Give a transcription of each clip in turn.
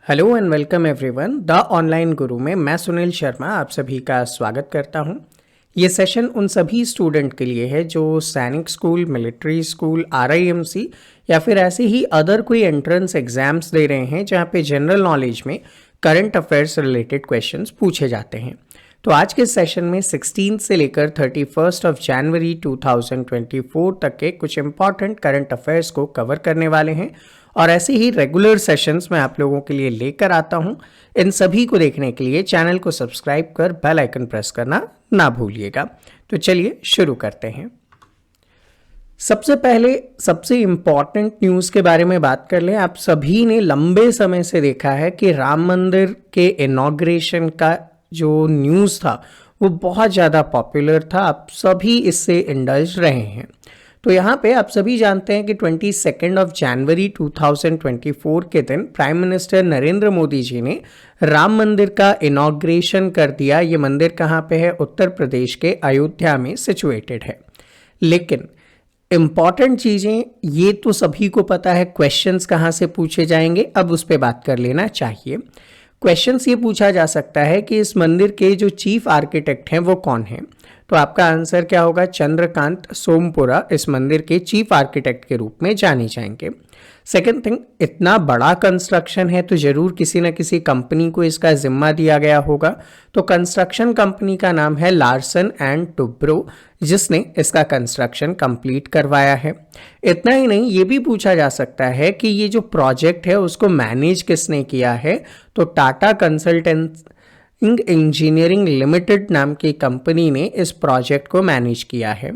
Hello and welcome everyone. The online गुरु में मैं सुनील शर्मा आप सभी का स्वागत करता हूं। ये सेशन उन सभी स्टूडेंट के लिए है जो सैनिक स्कूल, मिलिट्री स्कूल, आरआईएमसी या फिर ऐसे ही अदर कोई एंट्रेंस एग्जाम्स दे रहे हैं जहां पे जनरल नॉलेज में करंट अफेयर्स रिलेटेड क्वेश्चंस पूछे जाते हैं। तो आज के सेशन में 16 से लेकर 31 ऑफ जनवरी 2024 तक के कुछ इंपॉर्टेंट करंट अफेयर्स को कवर करने वाले हैं और ऐसे ही रेगुलर सेशंस मैं आप लोगों के लिए लेकर आता हूं। इन सभी को देखने के लिए चैनल को सब्सक्राइब कर बेल आइकन प्रेस करना ना भूलिएगा। तो चलिए शुरू करते हैं। सबसे पहले सबसे इंपॉर्टेंट न्यूज़ के बारे में बात कर लें। आप सभी ने लंबे समय से देखा है कि राम मंदिर के इनॉग्रेशन का जो न्यूज़ था वो बहुत ज़्यादा पॉपुलर था। आप सभी इससे इंडल्ज रहे हैं। तो यहाँ पे आप सभी जानते हैं कि 22 ऑफ जनवरी 2024 के दिन प्राइम मिनिस्टर नरेंद्र मोदी जी ने राम मंदिर का इनॉग्रेशन कर दिया। ये मंदिर कहाँ पे है? उत्तर प्रदेश के अयोध्या में सिचुएटेड है। लेकिन इम्पॉर्टेंट चीज़ें ये तो सभी को पता है, क्वेश्चंस कहाँ से पूछे जाएंगे अब उस पर बात कर लेना चाहिए। क्वेश्चंस ये पूछा जा सकता है कि इस मंदिर के जो चीफ आर्किटेक्ट हैं वो कौन हैं। तो आपका आंसर क्या होगा? चंद्रकांत सोमपुरा इस मंदिर के चीफ आर्किटेक्ट के रूप में जाने जाएंगे। सेकेंड थिंग, इतना बड़ा कंस्ट्रक्शन है तो जरूर किसी न किसी कंपनी को इसका जिम्मा दिया गया होगा। तो कंस्ट्रक्शन कंपनी का नाम है लार्सन एंड टुब्रो, जिसने इसका कंस्ट्रक्शन कंप्लीट करवाया है। इतना ही नहीं, ये भी पूछा जा सकता है कि ये जो प्रोजेक्ट है उसको मैनेज किसने किया है। तो टाटा कंसल्टेंसिंग इंजीनियरिंग लिमिटेड नाम की कंपनी ने इस प्रोजेक्ट को मैनेज किया है।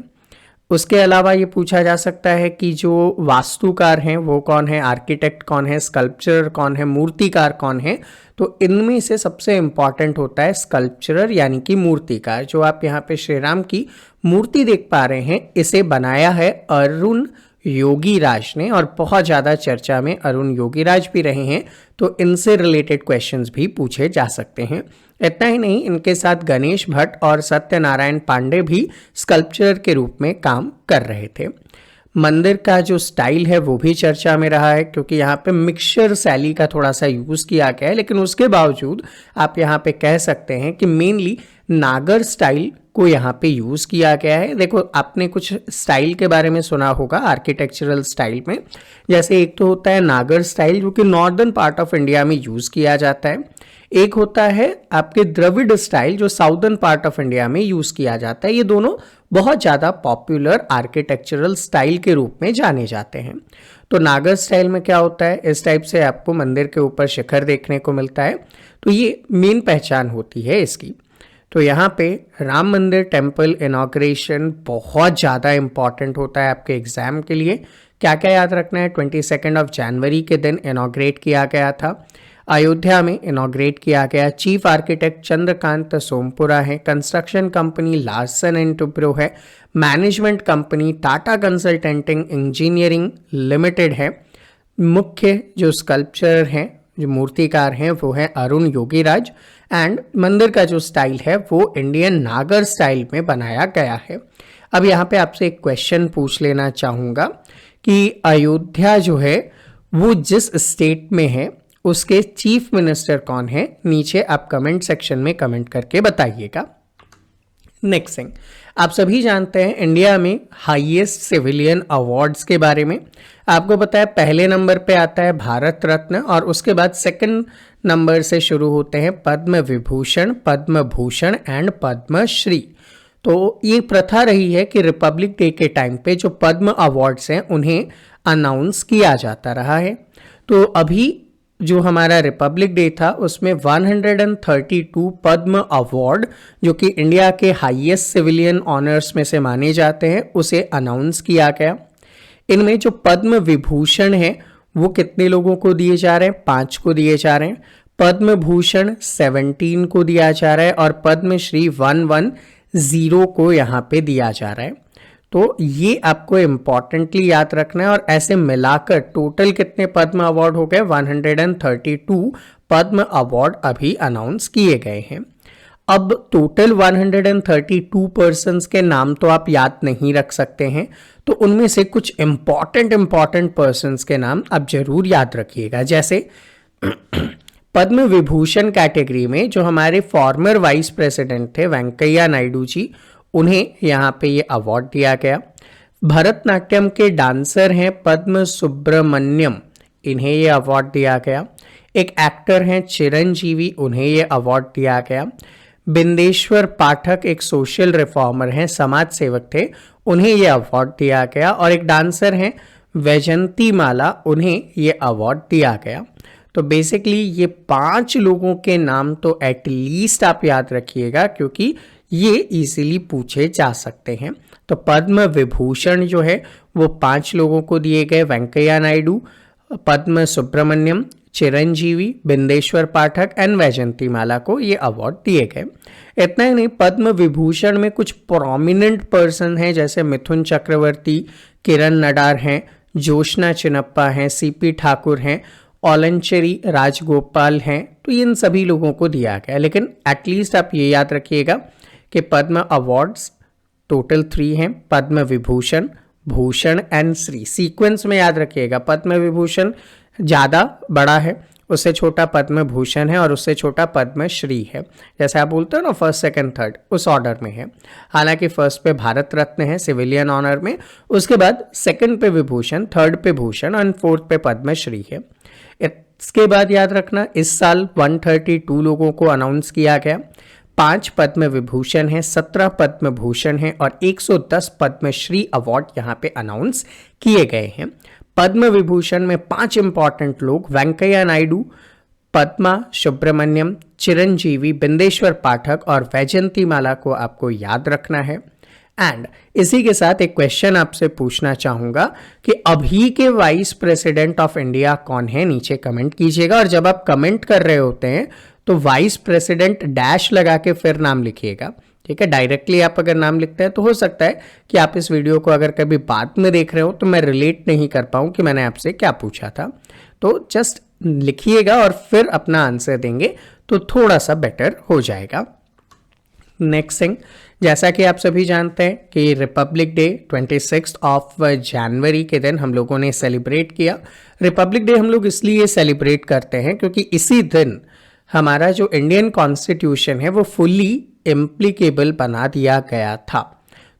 उसके अलावा ये पूछा जा सकता है कि जो वास्तुकार हैं वो कौन है, आर्किटेक्ट कौन है, स्कल्पचरर कौन है, मूर्तिकार कौन है। तो इनमें से सबसे इंपॉर्टेंट होता है स्कल्पचरर यानी कि मूर्तिकार। जो आप यहाँ पे श्री राम की मूर्ति देख पा रहे हैं, इसे बनाया है अरुण योगीराज ने और बहुत ज़्यादा चर्चा में अरुण योगीराज भी रहे हैं। तो इनसे रिलेटेड क्वेश्चंस भी पूछे जा सकते हैं। इतना ही नहीं, इनके साथ गणेश भट्ट और सत्यनारायण पांडे भी स्कल्पचर के रूप में काम कर रहे थे। मंदिर का जो स्टाइल है वो भी चर्चा में रहा है, क्योंकि यहाँ पे मिक्सचर शैली का थोड़ा सा यूज़ किया गया है। लेकिन उसके बावजूद आप यहाँ पे कह सकते हैं कि मेनली नागर स्टाइल को यहाँ पे यूज़ किया गया है। देखो, आपने कुछ स्टाइल के बारे में सुना होगा आर्किटेक्चरल स्टाइल में। जैसे एक तो होता है नागर स्टाइल जो कि नॉर्दर्न पार्ट ऑफ इंडिया में यूज़ किया जाता है। एक होता है आपके द्रविड़ स्टाइल जो साउदर्न पार्ट ऑफ इंडिया में यूज़ किया जाता है। ये दोनों बहुत ज़्यादा पॉपुलर आर्किटेक्चरल स्टाइल के रूप में जाने जाते हैं। तो नागर स्टाइल में क्या होता है? इस टाइप से आपको मंदिर के ऊपर शिखर देखने को मिलता है। तो ये मेन पहचान होती है इसकी। तो यहाँ पे राम मंदिर टेम्पल इनॉग्रेशन बहुत ज़्यादा इंपॉर्टेंट होता है आपके एग्जाम के लिए। क्या क्या याद रखना है? 22 ऑफ जनवरी के दिन इनॉग्रेट किया गया था। अयोध्या में इनॉग्रेट किया गया। चीफ आर्किटेक्ट चंद्रकांत सोमपुरा है। Construction company Larsen and Toubro है। Management company Tata consulting engineering limited है। मुख्य जो स्कल्पचर हैं, जो मूर्तिकार हैं, वो है अरुण योगीराज। एंड मंदिर का जो स्टाइल है वो इंडियन नागर स्टाइल में बनाया गया है। अब यहाँ पे आपसे एक क्वेश्चन पूछ लेना चाहूँगा कि अयोध्या जो है वो जिस स्टेट में है उसके चीफ मिनिस्टर कौन है? नीचे आप कमेंट सेक्शन में कमेंट करके बताइएगा। नेक्स्ट थिंग, आप सभी जानते हैं इंडिया में हाईएस्ट सिविलियन अवार्ड्स के बारे में। आपको पता है पहले नंबर पे आता है भारत रत्न और उसके बाद सेकंड नंबर से शुरू होते हैं पद्म विभूषण, पद्म भूषण एंड पद्मश्री। तो ये प्रथा रही है कि रिपब्लिक डे के टाइम पे जो पद्म अवार्ड्स हैं उन्हें अनाउंस किया जाता रहा है। तो अभी जो हमारा रिपब्लिक डे था उसमें 132 पद्म अवार्ड जो कि इंडिया के हाईएस्ट सिविलियन ऑनर्स में से माने जाते हैं उसे अनाउंस किया गया। इनमें जो पद्म विभूषण है वो कितने लोगों को दिए जा रहे हैं? 5 को दिए जा रहे हैं। पद्म भूषण 17 को दिया जा रहा है और पद्मश्री 110 को यहाँ पे दिया जा रहा है। तो ये आपको इम्पॉर्टेंटली याद रखना है। और ऐसे मिलाकर टोटल कितने पद्म अवार्ड हो गए? 132 पद्म अवार्ड अभी अनाउंस किए गए हैं। अब टोटल 132 पर्सन्स के नाम तो आप याद नहीं रख सकते हैं, तो उनमें से कुछ इम्पॉर्टेंट पर्सन्स के नाम आप जरूर याद रखिएगा। जैसे पद्म विभूषण कैटेगरी में जो हमारे फॉर्मर वाइस प्रेसिडेंट थे वेंकैया नायडू जी, उन्हें यहाँ पे ये अवार्ड दिया गया। भरतनाट्यम के डांसर हैं पद्म सुब्रमण्यम, इन्हें ये अवार्ड दिया गया। एक एक्टर हैं चिरंजीवी, उन्हें ये अवार्ड दिया गया। बिंदेश्वर पाठक एक सोशल रिफॉर्मर हैं, समाज सेवक थे, उन्हें ये अवार्ड दिया गया। और एक डांसर हैं वैजंती माला, उन्हें ये अवार्ड दिया गया। तो बेसिकली ये 5 लोगों के नाम तो एटलीस्ट आप याद रखिएगा, क्योंकि ये इजीली पूछे जा सकते हैं। तो पद्म विभूषण जो है वो 5 लोगों को दिए गए, वेंकैया नायडू, पद्म सुब्रमण्यम, चिरंजीवी, बिंदेश्वर पाठक एंड वैजंती माला को ये अवार्ड दिए गए। इतना ही नहीं, पद्म विभूषण में कुछ प्रोमिनेंट पर्सन हैं, जैसे मिथुन चक्रवर्ती, किरण नडार हैं, जोशना चिनप्पा हैं, सीपी ठाकुर हैं, ओलंचेरी राजगोपाल हैं। तो इन सभी लोगों को दिया गया। लेकिन एटलीस्ट आप ये याद रखिएगा कि पद्म अवार्ड्स टोटल 3 हैं, पद्म विभूषण, भूषण एंड श्री। सीक्वेंस में याद रखिएगा, पद्म विभूषण ज़्यादा बड़ा है, उससे छोटा पद्म भूषण है और उससे छोटा पद्म श्री है। जैसे आप बोलते हो ना फर्स्ट सेकंड थर्ड, उस ऑर्डर में है। हालांकि फर्स्ट पे भारत रत्न है सिविलियन ऑनर में, उसके बाद सेकंड पे विभूषण, थर्ड पे भूषण और फोर्थ पे पद्म श्री है। इसके बाद याद रखना, इस साल 132 लोगों को अनाउंस किया गया। 5 पद्म विभूषण हैं, 17 पद्म भूषण हैं और 110 पद्मश्री अवार्ड यहाँ पे अनाउंस किए गए हैं। पद्म विभूषण में 5 इंपॉर्टेंट लोग, वेंकैया नायडू, पद्मा सुब्रमण्यम, चिरंजीवी, बिंदेश्वर पाठक और वैजंती माला को आपको याद रखना है। एंड इसी के साथ एक क्वेश्चन आपसे पूछना चाहूंगा कि अभी के वाइस प्रेसिडेंट ऑफ इंडिया कौन है, नीचे कमेंट कीजिएगा। और जब आप कमेंट कर रहे होते हैं तो वाइस प्रेसिडेंट डैश लगा के फिर नाम लिखिएगा, ठीक है। डायरेक्टली आप अगर नाम लिखते हैं तो हो सकता है कि आप इस वीडियो को अगर कभी बाद में देख रहे हो तो मैं रिलेट नहीं कर पाऊँ कि मैंने आपसे क्या पूछा था। तो जस्ट लिखिएगा और फिर अपना आंसर देंगे तो थोड़ा सा बेटर हो जाएगा। नेक्स्ट थिंग, जैसा कि आप सभी जानते हैं कि रिपब्लिक डे 26 ऑफ जनवरी के दिन हम लोगों ने सेलिब्रेट किया। रिपब्लिक डे हम लोग इसलिए सेलिब्रेट करते हैं क्योंकि इसी दिन हमारा जो इंडियन कॉन्स्टिट्यूशन है वो फुली इम्प्लीकेबल बना दिया गया था।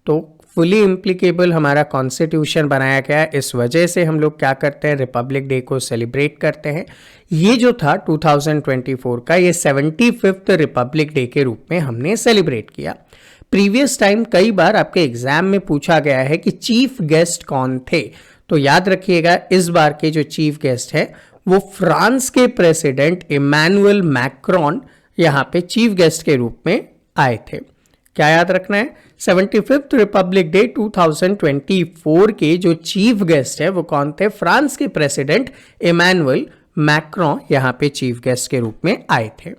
तो फुली इम्प्लीकेबल हमारा कॉन्स्टिट्यूशन बनाया गया, इस वजह से हम लोग क्या करते हैं, रिपब्लिक डे को सेलिब्रेट करते हैं। ये जो था 2024 का, ये 75th रिपब्लिक डे के रूप में हमने सेलिब्रेट किया। प्रीवियस टाइम कई बार आपके एग्जाम में पूछा गया है कि चीफ गेस्ट कौन थे, तो याद रखिएगा इस बार के जो चीफ गेस्ट है वो फ्रांस के प्रेसिडेंट इमैनुअल मैक्रोन यहाँ पे चीफ गेस्ट के रूप में आए थे। क्या याद रखना है, 75th रिपब्लिक डे 2024 के जो चीफ गेस्ट है वो कौन थे, फ्रांस के प्रेसिडेंट इमैनुअल मैक्रोन यहाँ पे चीफ गेस्ट के रूप में आए थे।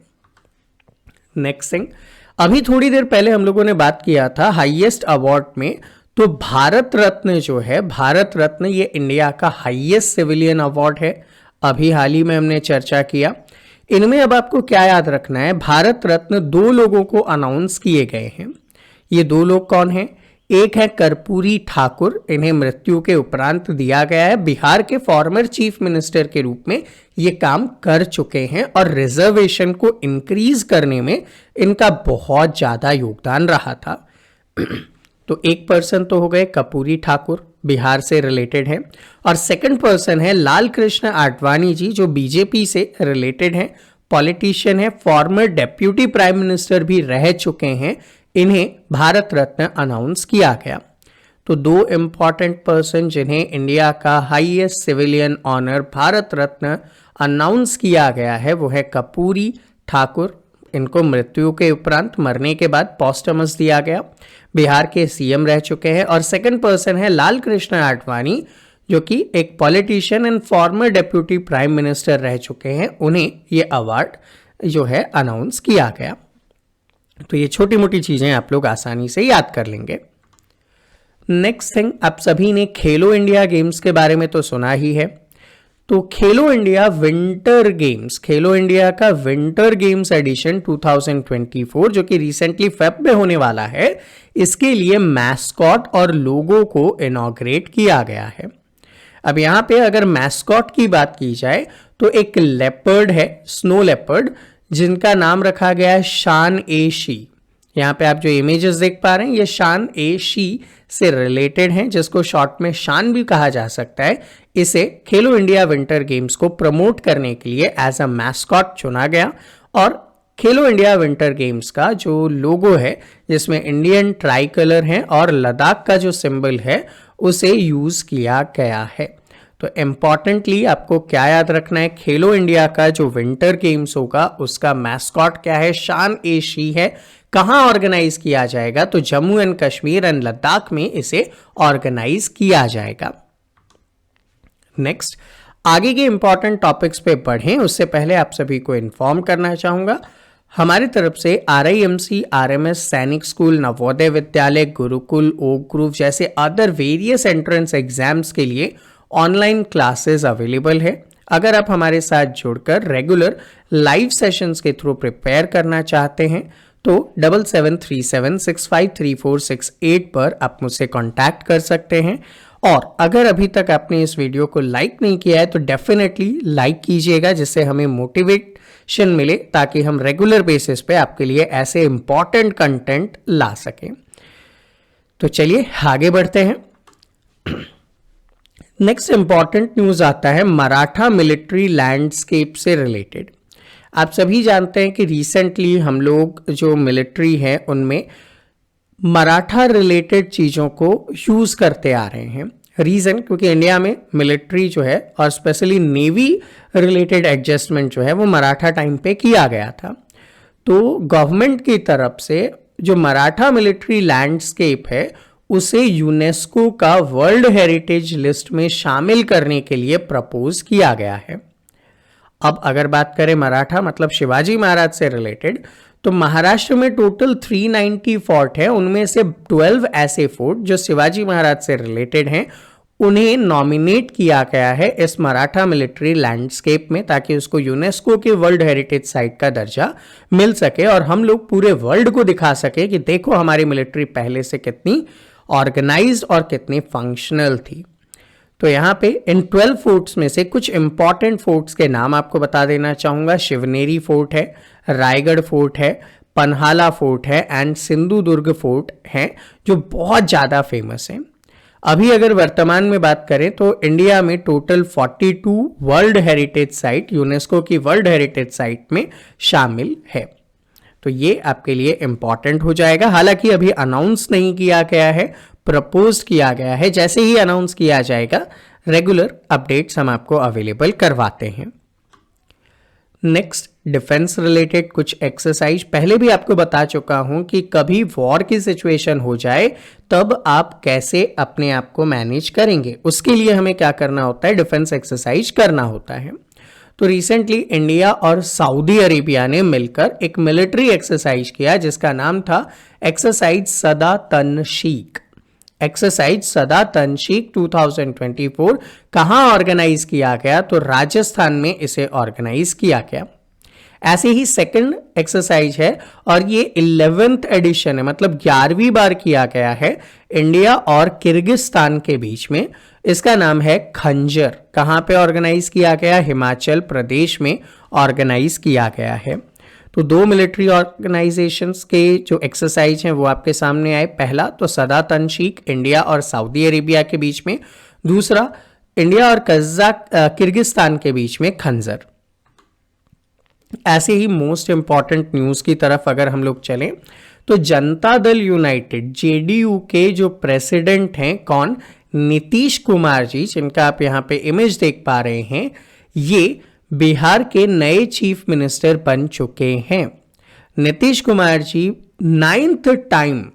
नेक्स्ट थिंग, अभी थोड़ी देर पहले हम लोगों ने बात किया था हाईएस्ट अवार्ड में, तो भारत रत्न जो है, भारत रत्न ये इंडिया का हाईएस्ट सिविलियन अवार्ड है। अभी हाल ही में हमने चर्चा किया। इनमें अब आपको क्या याद रखना है, भारत रत्न 2 लोगों को अनाउंस किए गए हैं। ये 2 लोग कौन हैं, एक है कर्पूरी ठाकुर, इन्हें मृत्यु के उपरांत दिया गया है। बिहार के फॉर्मर चीफ मिनिस्टर के रूप में ये काम कर चुके हैं और रिजर्वेशन को इंक्रीज करने में इनका बहुत ज्यादा योगदान रहा था। तो एक पर्सन तो हो गए कर्पूरी ठाकुर, बिहार से रिलेटेड है, और सेकंड पर्सन है लाल कृष्ण आडवाणी जी, जो बीजेपी से रिलेटेड है, पॉलिटिशियन है, फॉर्मर डेप्यूटी प्राइम मिनिस्टर भी रह चुके हैं। इन्हें भारत रत्न अनाउंस किया गया। तो 2 इंपॉर्टेंट पर्सन जिन्हें इंडिया का highest civilian honour Bharat Ratna announce किया गया है वो है कर्पूरी ठाकुर, इनको मृत्यु के उपरांत मरने के बाद पॉस्टमस दिया गया, बिहार के सीएम रह चुके हैं। और सेकंड पर्सन है लाल कृष्ण आडवाणी, जो कि एक politician and farmer deputy prime minister रह चुके हैं, उन्हें ये अवार्ड जो है अनाउंस किया गया। तो ये छोटी मोटी चीजें आप लोग आसानी से याद कर लेंगे। नेक्स्ट थिंग, आप सभी ने खेलो इंडिया गेम्स के बारे में तो सुना ही है। तो खेलो इंडिया विंटर गेम्स, खेलो इंडिया का विंटर गेम्स एडिशन 2024 जो कि रिसेंटली फेब में होने वाला है, इसके लिए मैस्कॉट और लोगो को इनॉग्रेट किया गया है। अब यहाँ पे अगर मैस्कॉट की बात की जाए तो एक लेपर्ड है, स्नो लेपर्ड, जिनका नाम रखा गया है शान ए शी। यहाँ पे आप जो इमेजेस देख पा रहे हैं ये शान ए शी से रिलेटेड हैं, जिसको शॉर्ट में शान भी कहा जा सकता है। इसे खेलो इंडिया विंटर गेम्स को प्रमोट करने के लिए एज अ मैस्कॉट चुना गया और खेलो इंडिया विंटर गेम्स का जो लोगो है जिसमें इंडियन ट्राई कलर है और लद्दाख का जो सिंबल है उसे यूज किया गया है। तो इम्पॉर्टेंटली आपको क्या याद रखना है, खेलो इंडिया का जो विंटर गेम्स होगा उसका मैस्कॉट क्या है, शान ए शी है। कहां ऑर्गेनाइज किया जाएगा, तो जम्मू एंड कश्मीर एंड लद्दाख में इसे ऑर्गेनाइज किया जाएगा। नेक्स्ट, आगे के इंपॉर्टेंट टॉपिक्स पे बढ़ें उससे पहले आप सभी को इन्फॉर्म करना चाहूंगा, हमारी तरफ से RIMC, RMS, सैनिक school, Navodaya Vidyalaya, Gurukul, okay group जैसे अदर वेरियस एंट्रेंस एग्जाम्स के लिए ऑनलाइन क्लासेस अवेलेबल है। अगर आप हमारे साथ जुड़कर रेगुलर लाइव सेशंस के थ्रू प्रिपेयर करना चाहते हैं तो 7737653468 पर आप मुझसे कांटेक्ट कर सकते हैं। और अगर अभी तक आपने इस वीडियो को लाइक नहीं किया है तो डेफिनेटली लाइक कीजिएगा, जिससे हमें मोटिवेशन मिले ताकि हम रेगुलर बेसिस पे आपके लिए ऐसे इंपॉर्टेंट कंटेंट ला सकें। तो चलिए आगे बढ़ते हैं। नेक्स्ट इंपॉर्टेंट न्यूज आता है मराठा मिलिट्री लैंडस्केप से रिलेटेड। आप सभी जानते हैं कि रिसेंटली हम लोग जो मिलिट्री है उनमें मराठा रिलेटेड चीज़ों को यूज़ करते आ रहे हैं। रीज़न क्योंकि इंडिया में मिलिट्री जो है और स्पेशली नेवी रिलेटेड एडजस्टमेंट जो है वो मराठा टाइम पे किया गया था। तो गवर्नमेंट की तरफ से जो मराठा मिलिट्री लैंडस्केप है उसे यूनेस्को का वर्ल्ड हेरिटेज लिस्ट में शामिल करने के लिए प्रपोज किया गया है। अब अगर बात करें मराठा मतलब शिवाजी महाराज से रिलेटेड, तो महाराष्ट्र में टोटल 390 फोर्ट है, उनमें से 12 ऐसे फोर्ट जो शिवाजी महाराज से रिलेटेड हैं उन्हें नॉमिनेट किया गया है इस मराठा मिलिट्री लैंडस्केप में, ताकि उसको यूनेस्को के वर्ल्ड हेरिटेज साइट का दर्जा मिल सके और हम लोग पूरे वर्ल्ड को दिखा सके कि देखो हमारी मिलिट्री पहले से कितनी ऑर्गेनाइज्ड और कितनी फंक्शनल थी। तो यहाँ पे इन 12 फोर्ट्स में से कुछ इंपॉर्टेंट फोर्ट्स के नाम आपको बता देना चाहूंगा। शिवनेरी फोर्ट है, रायगढ़ फोर्ट है, पन्हाला फोर्ट है एंड सिंधुदुर्ग फोर्ट है जो बहुत ज़्यादा फेमस है। अभी अगर वर्तमान में बात करें तो इंडिया में total 42 world heritage site UNESCO की वर्ल्ड हेरिटेज साइट में शामिल है। तो ये आपके लिए इंपॉर्टेंट हो जाएगा। हालांकि अभी अनाउंस नहीं किया गया है, प्रपोज किया गया है। जैसे ही अनाउंस किया जाएगा रेगुलर अपडेट्स हम आपको अवेलेबल करवाते हैं। नेक्स्ट, डिफेंस रिलेटेड कुछ एक्सरसाइज पहले भी आपको बता चुका हूं कि कभी वॉर की सिचुएशन हो जाए तब आप कैसे अपने आप को मैनेज करेंगे, उसके लिए हमें क्या करना होता है, डिफेंस एक्सरसाइज करना होता है। तो रिसेंटली इंडिया और सऊदी अरेबिया ने मिलकर एक मिलिट्री एक्सरसाइज किया जिसका नाम था एक्सरसाइज सदा तनशीक। एक्सरसाइज सदा तनशीक 2024 कहां ऑर्गेनाइज किया गया, तो राजस्थान में इसे ऑर्गेनाइज किया गया। ऐसे ही सेकंड एक्सरसाइज है और ये 11th एडिशन है, मतलब 11वीं बार किया गया है इंडिया और किर्गिस्तान के बीच में। इसका नाम है खंजर। कहां पे ऑर्गेनाइज किया गया, हिमाचल प्रदेश में ऑर्गेनाइज किया गया है। तो दो मिलिट्री ऑर्गेनाइजेशंस के जो एक्सरसाइज हैं वो आपके सामने आए। पहला तो सदा तनशीक इंडिया और सऊदी अरेबिया के बीच में, दूसरा इंडिया और किर्गिस्तान के बीच में खंजर। ऐसे ही मोस्ट इंपॉर्टेंट न्यूज की तरफ अगर हम लोग चलें तो जनता दल यूनाइटेड JDU के जो प्रेसिडेंट हैं कौन, नीतीश कुमार जी, जिनका आप यहां पे इमेज देख पा रहे हैं, ये बिहार के नए चीफ मिनिस्टर बन चुके हैं। नीतीश कुमार जी 9th टाइम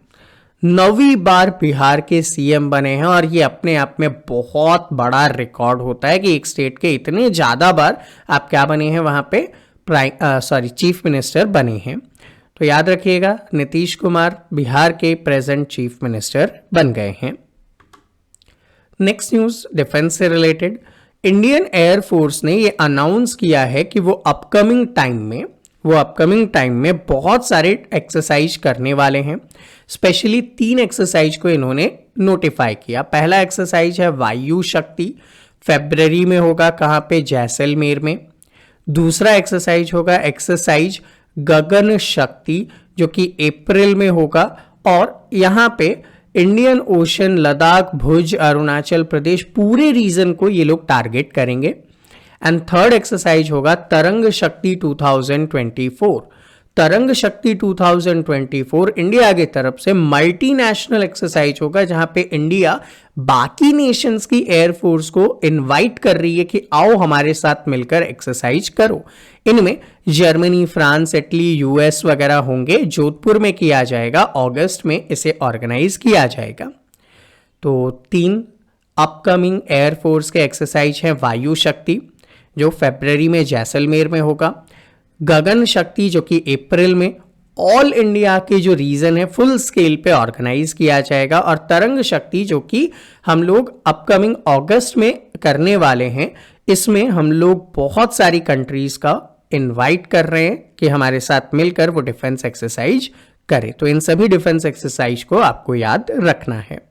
9वीं बार बिहार के CM बने हैं और ये अपने आप में बहुत बड़ा रिकॉर्ड होता है कि एक स्टेट के इतने ज्यादा बार आप क्या बने हैं, वहां पे चीफ मिनिस्टर बने हैं। तो याद रखिएगा नीतीश कुमार बिहार के प्रेजेंट चीफ मिनिस्टर बन गए हैं। नेक्स्ट न्यूज डिफेंस से रिलेटेड, इंडियन एयरफोर्स ने ये अनाउंस किया है कि वो अपकमिंग टाइम में बहुत सारे एक्सरसाइज करने वाले हैं। स्पेशली 3 एक्सरसाइज को इन्होंने नोटिफाई किया। पहला एक्सरसाइज है वायु शक्ति, फरवरी में होगा, कहां पे, जैसलमेर में। दूसरा एक्सरसाइज होगा एक्सरसाइज गगन शक्ति, जो कि अप्रैल में होगा, और यहाँ पे इंडियन ओशन, लद्दाख, भुज, अरुणाचल प्रदेश, पूरे रीजन को ये लोग टारगेट करेंगे। एंड थर्ड एक्सरसाइज होगा तरंग शक्ति 2024। तरंग शक्ति 2024 इंडिया की तरफ से मल्टीनेशनल एक्सरसाइज होगा, जहां पे इंडिया बाकी नेशंस की एयरफोर्स को इनवाइट कर रही है कि आओ हमारे साथ मिलकर एक्सरसाइज करो। इनमें जर्मनी, फ्रांस, इटली, यूएस वगैरह होंगे। जोधपुर में किया जाएगा, अगस्त में इसे ऑर्गेनाइज किया जाएगा। तो 3 अपकमिंग एयरफोर्स के एक्सरसाइज हैं वायु शक्ति, जो फरवरी में जैसलमेर में होगा, गगन शक्ति जो कि अप्रैल में ऑल इंडिया के जो रीजन है फुल स्केल पे ऑर्गेनाइज किया जाएगा, और तरंग शक्ति जो कि हम लोग अपकमिंग अगस्त में करने वाले हैं। इसमें हम लोग बहुत सारी कंट्रीज का इनवाइट कर रहे हैं कि हमारे साथ मिलकर वो डिफेंस एक्सरसाइज करें। तो इन सभी डिफेंस एक्सरसाइज को आपको याद रखना है।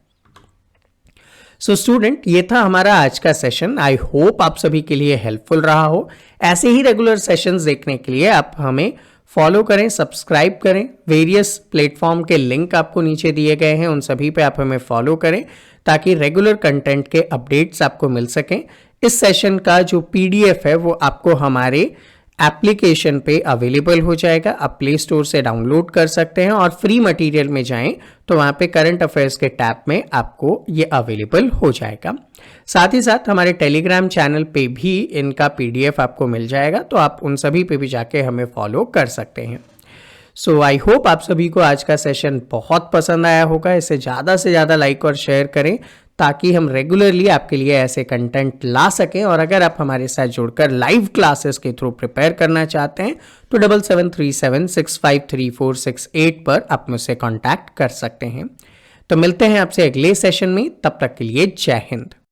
सो स्टूडेंट, ये था हमारा आज का सेशन। आई होप आप सभी के लिए हेल्पफुल रहा हो। ऐसे ही रेगुलर सेशंस देखने के लिए आप हमें फॉलो करें, सब्सक्राइब करें। वेरियस प्लेटफॉर्म के लिंक आपको नीचे दिए गए हैं, उन सभी पे आप हमें फॉलो करें ताकि रेगुलर कंटेंट के अपडेट्स आपको मिल सकें। इस सेशन का जो पीडीएफ है वो आपको हमारे एप्लीकेशन पे अवेलेबल हो जाएगा। आप प्ले स्टोर से डाउनलोड कर सकते हैं, और फ्री मटेरियल में जाएं तो वहां पे करंट अफेयर्स के टैब में आपको ये अवेलेबल हो जाएगा। साथ ही साथ हमारे टेलीग्राम चैनल पे भी इनका पीडीएफ आपको मिल जाएगा, तो आप उन सभी पे भी जाके हमें फॉलो कर सकते हैं। सो आई होप आप सभी को आज का सेशन बहुत पसंद आया होगा। इसे ज़्यादा से ज़्यादा लाइक और शेयर करें ताकि हम रेगुलरली आपके लिए ऐसे कंटेंट ला सकें। और अगर आप हमारे साथ जुड़कर लाइव क्लासेस के थ्रू प्रिपेयर करना चाहते हैं तो 7737653468 पर आप मुझसे कांटेक्ट कर सकते हैं। तो मिलते हैं आपसे अगले सेशन में, तब तक के लिए जय हिंद।